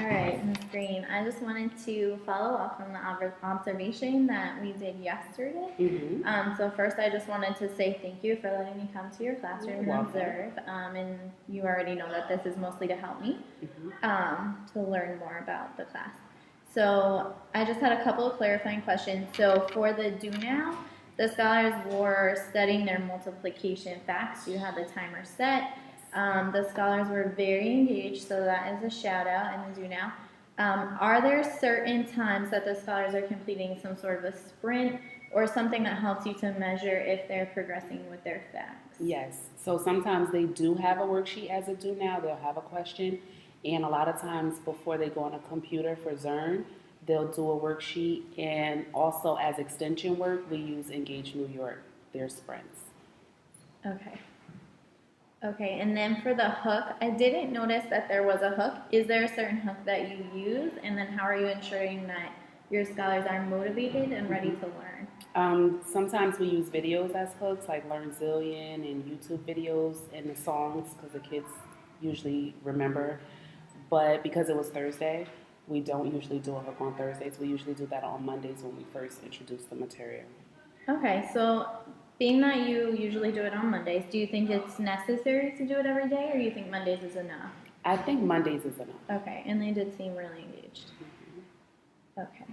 All right, Ms. Green, I just wanted to follow up on the observation that we did yesterday. So first, I just wanted to say thank you for letting me come to your classroom and observe. And you already know that this is mostly to help me to learn more about the class. So I just had a couple of clarifying questions. So for the do now, the scholars were studying their multiplication facts. You had the timer set. The scholars were very engaged, so that is a shout out in the do now. Are there certain times that the scholars are completing some sort of a sprint or something that helps you to measure if they're progressing with their facts? Yes. So sometimes they do have a worksheet as a do now. They'll have a question. And a lot of times before they go on a computer for Zern, they'll do a worksheet. And also as extension work, we use Engage New York, their sprints. Okay. Okay, and then for the hook, I didn't notice that there was a hook. Is there a certain hook that you use? And then how are you ensuring that your scholars are motivated and ready to learn? Sometimes we use videos as hooks, like Learn Zillion and YouTube videos and the songs, because the kids usually remember. But because it was Thursday, we don't usually do a hook on Thursdays. We usually do that on Mondays when we first introduce the material. Okay, so being that you usually do it on Mondays, do you think it's necessary to do it every day, or do you think Mondays is enough? I think Mondays is enough. Okay, and they did seem really engaged. Okay.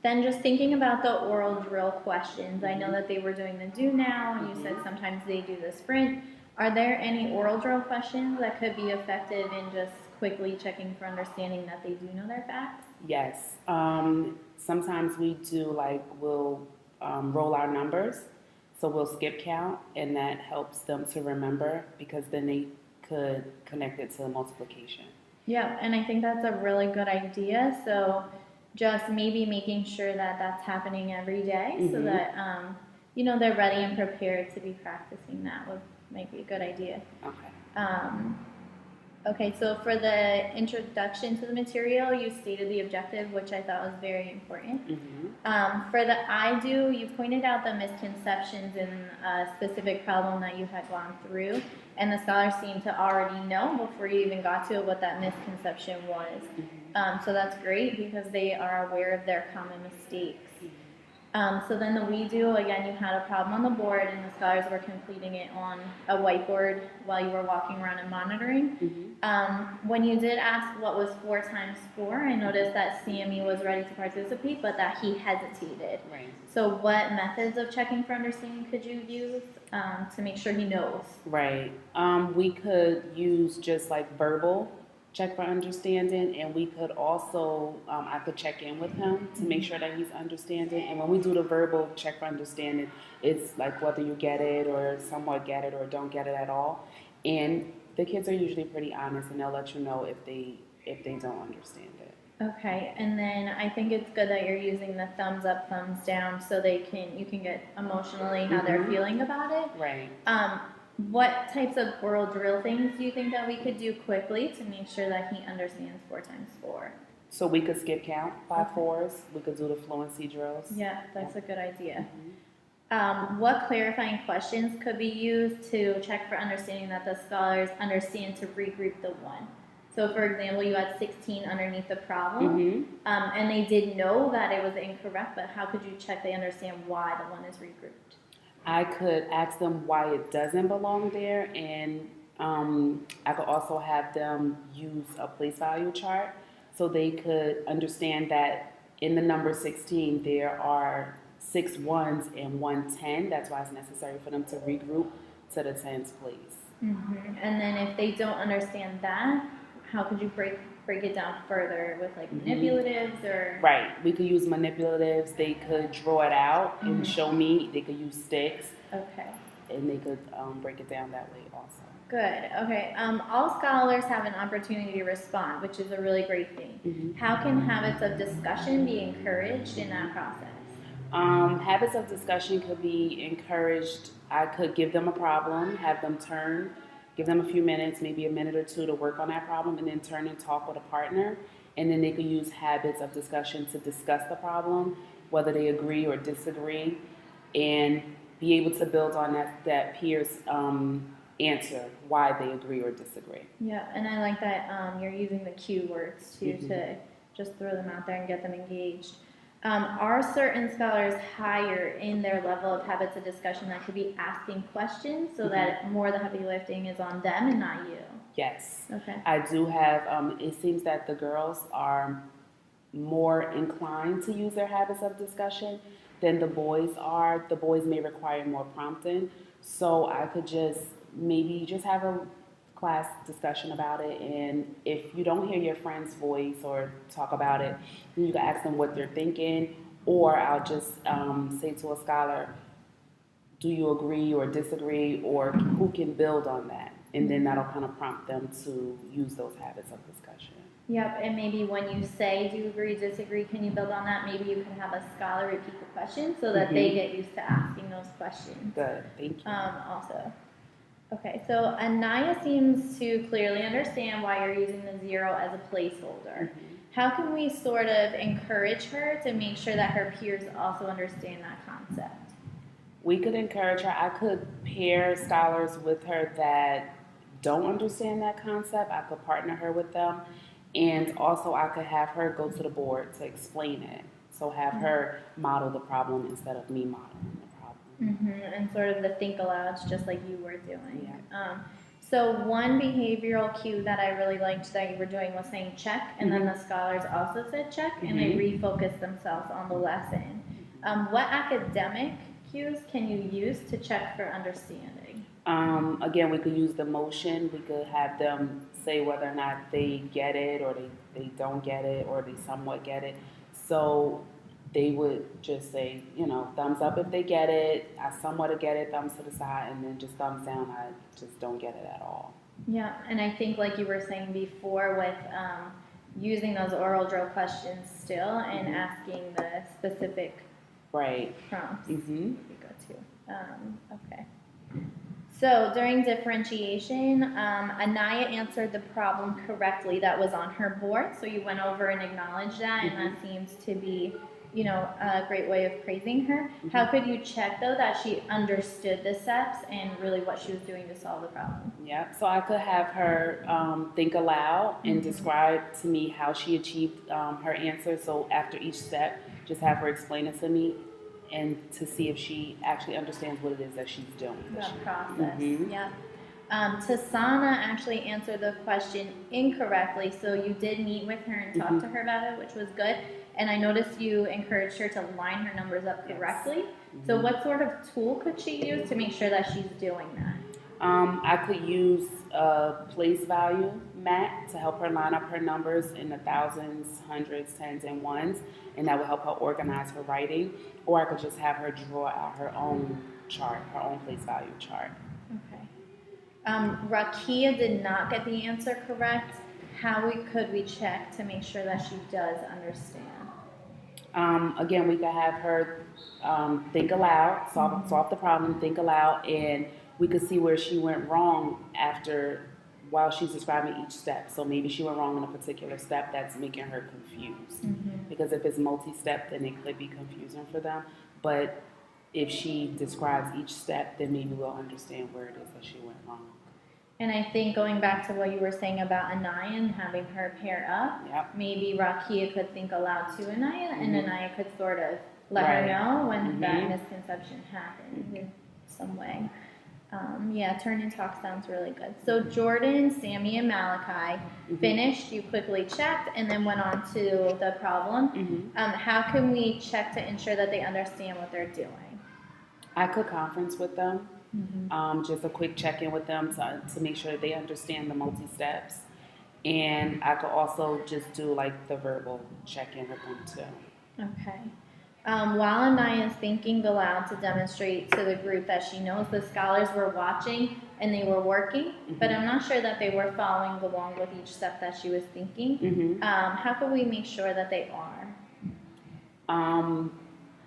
Then just thinking about the oral drill questions, I know that they were doing the do now, and you said sometimes they do the sprint. Are there any oral drill questions that could be effective in just quickly checking for understanding that they do know their facts? Yes. Sometimes we do, like, we'll roll our numbers. So we'll skip count, and that helps them to remember, because then they could connect it to multiplication. Yeah, and I think that's a really good idea. So just maybe making sure that that's happening every day so that, they're ready and prepared to be practicing that might be a good idea. Okay. Okay, so for the introduction to the material, you stated the objective, which I thought was very important. For the I do, you pointed out the misconceptions in a specific problem that you had gone through, and the scholars seemed to already know before you even got to it what that misconception was. So that's great because they are aware of their common mistakes. So then the we do, again, you had a problem on the board and the scholars were completing it on a whiteboard while you were walking around and monitoring. When you did ask what was 4 times 4, I noticed that CME was ready to participate, but that he hesitated. Right. So what methods of checking for understanding could you use to make sure he knows? Right. We could use just like verbal check for understanding, and we could also, I could check in with him to make sure that he's understanding. And when we do the verbal check for understanding, it's like whether you get it or somewhat get it or don't get it at all. And the kids are usually pretty honest, and they'll let you know if they don't understand it. Okay, and then I think it's good that you're using the thumbs up, thumbs down, so you can get emotionally how they're feeling about it. Right. What types of oral drill things do you think that we could do quickly to make sure that he understands 4 times 4? So we could skip count by 4s. We could do the fluency drills. Yeah, that's a good idea. What clarifying questions could be used to check for understanding that the scholars understand to regroup the 1? So for example, you had 16 underneath the problem, and they did know that it was incorrect, but how could you check they understand why the 1 is regrouped? I could ask them why it doesn't belong there, and I could also have them use a place value chart so they could understand that in the number 16 there are 6 1s and 1 10. That's why it's necessary for them to regroup to the 10s place. And then if they don't understand that, how could you break it down further with like manipulatives or? Right. We could use manipulatives. They could draw it out and show me. They could use sticks. Okay. And they could break it down that way also. Good. Okay. All scholars have an opportunity to respond, which is a really great thing. How can habits of discussion be encouraged in that process? Habits of discussion could be encouraged. I could give them a problem, have them turn, give them a few minutes, maybe a minute or 2 to work on that problem, and then turn and talk with a partner. And then they could use habits of discussion to discuss the problem, whether they agree or disagree, and be able to build on that peers answer why they agree or disagree. Yeah, and I like that you're using the cue words too to just throw them out there and get them engaged. Are certain scholars higher in their level of habits of discussion that could be asking questions so that more of the heavy lifting is on them and not you? Yes. Okay. I do have, it seems that the girls are more inclined to use their habits of discussion than the boys are. The boys may require more prompting. So I could just maybe just have a class discussion about it, and if you don't hear your friend's voice or talk about it, then you can ask them what they're thinking, or I'll just say to a scholar, do you agree or disagree, or who can build on that? And then that'll kind of prompt them to use those habits of discussion. Yep, and maybe when you say, do you agree, disagree, can you build on that? Maybe you can have a scholar repeat the question so that they get used to asking those questions. Good, thank you. Also. Okay, so Anaya seems to clearly understand why you're using the 0 as a placeholder. How can we sort of encourage her to make sure that her peers also understand that concept? We could encourage her. I could pair scholars with her that don't understand that concept. I could partner her with them. And also I could have her go to the board to explain it. So have her model the problem instead of me modeling the problem. And sort of the think alouds just like you were doing. Yeah. So one behavioral cue that I really liked that you were doing was saying check, and then the scholars also said check, and they refocused themselves on the lesson. What academic cues can you use to check for understanding? Again, we could use the motion. We could have them say whether or not they get it, or they don't get it, or they somewhat get it. So they would just say, thumbs up if they get it, I somewhat get it, thumbs to the side, and then just thumbs down, I just don't get it at all. Yeah, and I think like you were saying before with using those oral drill questions still and asking the specific prompts. Would be good too. Okay. So during differentiation, Anaya answered the problem correctly that was on her board. So you went over and acknowledged that, and that seems to be, a great way of praising her. How could you check, though, that she understood the steps and really what she was doing to solve the problem? Yeah, so I could have her think aloud and describe to me how she achieved her answer. So after each step, just have her explain it to me, and to see if she actually understands what it is that she's doing. That process, yeah. Tasana actually answered the question incorrectly, so you did meet with her and talk to her about it, which was good. And I noticed you encouraged her to line her numbers up correctly. So what sort of tool could she use to make sure that she's doing that? I could use a place value mat to help her line up her numbers in the thousands, hundreds, tens, and ones, and that would help her organize her writing. Or I could just have her draw out her own chart, her own place value chart. Okay. Rakia did not get the answer correct. How could we check to make sure that she does understand? Again, we could have her think aloud, solve the problem, think aloud, and we could see where she went wrong while she's describing each step. So maybe she went wrong in a particular step that's making her confused. Because if it's multi-step, then it could be confusing for them. But if she describes each step, then maybe we'll understand where it is that she went wrong. And I think going back to what you were saying about Anaya and having her pair up, maybe Rakia could think aloud to Anaya, and Anaya could sort of let her know when that misconception happened in some way. Turn and talk sounds really good. So Jordan, Sammy, and Malachi finished, you quickly checked, and then went on to the problem. How can we check to ensure that they understand what they're doing? I could conference with them. Just a quick check-in with them to make sure that they understand the multi-steps. And I could also just do like the verbal check-in with them too. Okay. While Anaya is thinking aloud to demonstrate to the group that she knows, the scholars were watching and they were working, but I'm not sure that they were following along with each step that she was thinking. How can we make sure that they are?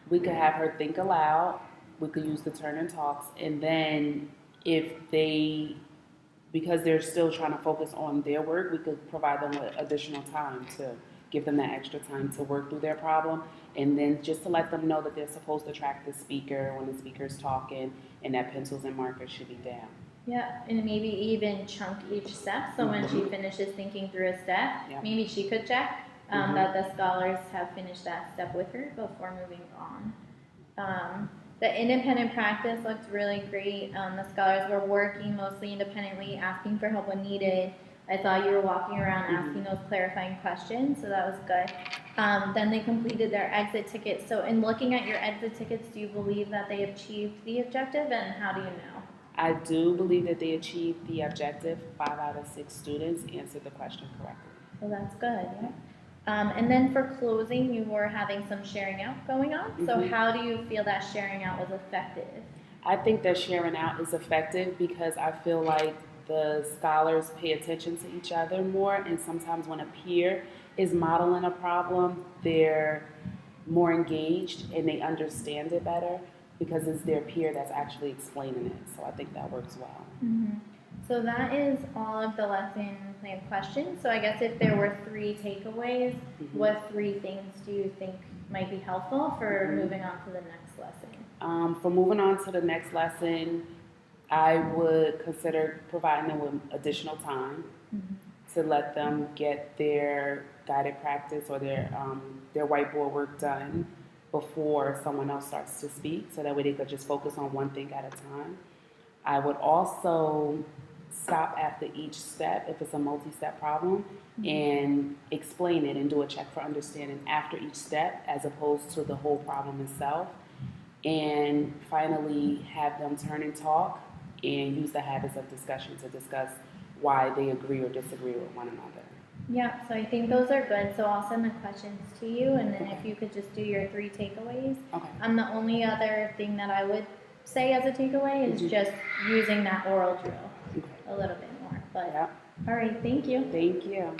We could have her think aloud. We could use the turn and talks, and then because they're still trying to focus on their work, we could provide them with additional time to give them that extra time to work through their problem, and then just to let them know that they're supposed to track the speaker when the speaker's talking, and that pencils and markers should be down. Yeah, and maybe even chunk each step. So when she finishes thinking through a step, maybe she could check that the scholars have finished that step with her before moving on. The independent practice looked really great. The scholars were working mostly independently, asking for help when needed. I saw you were walking around asking those clarifying questions, so that was good. Then they completed their exit tickets. So in looking at your exit tickets, do you believe that they achieved the objective, and how do you know? I do believe that they achieved the objective. 5 out of 6 students answered the question correctly. Well, that's good, yeah. And then for closing, you were having some sharing out going on. So how do you feel that sharing out was effective? I think that sharing out is effective because I feel like the scholars pay attention to each other more, and sometimes when a peer is modeling a problem, they're more engaged and they understand it better because it's their peer that's actually explaining it. So I think that works well. So that is all of the lesson plan questions. So I guess if there were 3 takeaways, what 3 things do you think might be helpful for moving on to the next lesson? For moving on to the next lesson, I would consider providing them with additional time to let them get their guided practice or their whiteboard work done before someone else starts to speak, so that way they could just focus on one thing at a time. I would also stop after each step if it's a multi-step problem and explain it and do a check for understanding after each step as opposed to the whole problem itself. And finally have them turn and talk and use the habits of discussion to discuss why they agree or disagree with one another. Yeah, so I think those are good. So I'll send the questions to you, and then if you could just do your 3 takeaways. Okay. The only other thing that I would say as a takeaway is just using that oral drill a little bit more. But all right, thank you. Thank you.